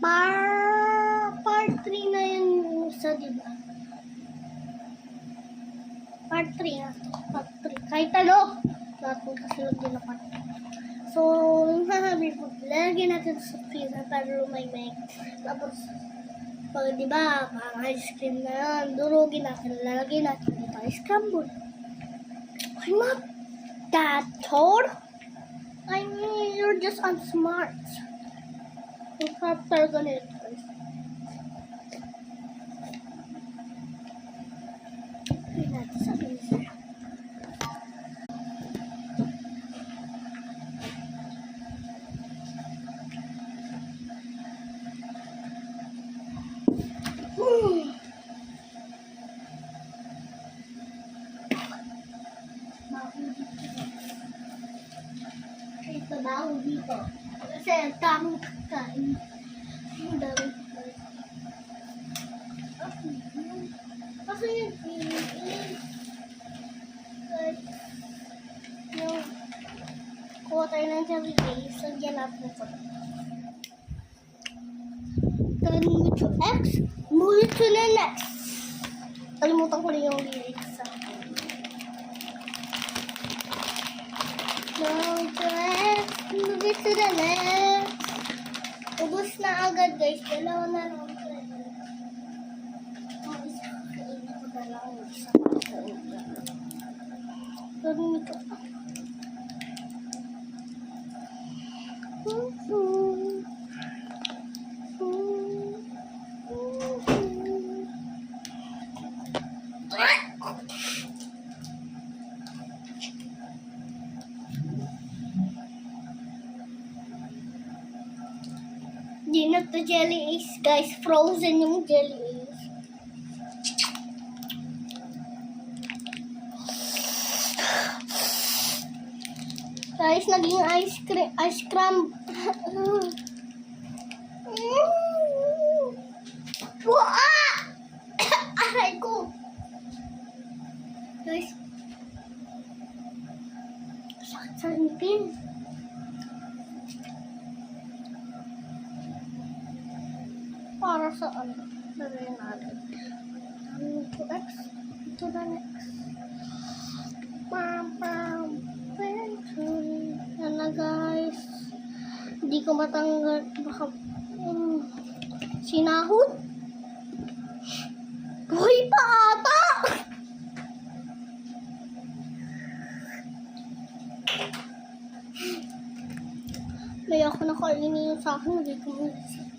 Part 3 na yun yung isa, diba? Part 3 na to. Part 3. Kahit ano, lahat ng kasunod din na part 3. So, yung sasabihin ko, lalagyan natin sa freezer para lumaymay. Tapos, pag diba, parang ice cream na yan, durugin natin, lalagyan natin dito ice crumble. I'm not that toad. I mean, you're just unsmart. Yung character ganito. Lagyan natin sa freezer. Ito bago dito. Kasi ang daming kakain. Ang daming kakain. Kasi yung yung kuha tayo ng jelly case, lagyan natin ito. Then move to X, move to the next. Kalimutan ko rin yung lyrics sa move to X, move to the next. Ubus na agad guys, dalawa na lang. Isa kainin ko na lang, isa pa sa ulo. Gawin ito. Di na to jelly ace, guys. Frozen yung jelly ace. Guys, naging ice cream. Aray ko. Guys, sakit sa ngipin. Para saan? Lagyan natin. To X, to the next. Yan na guys. Hindi ko matanggal. Baka sinahod. Buhay pa ata! May ako nakainin yung sa akin. Hindi ko maisip.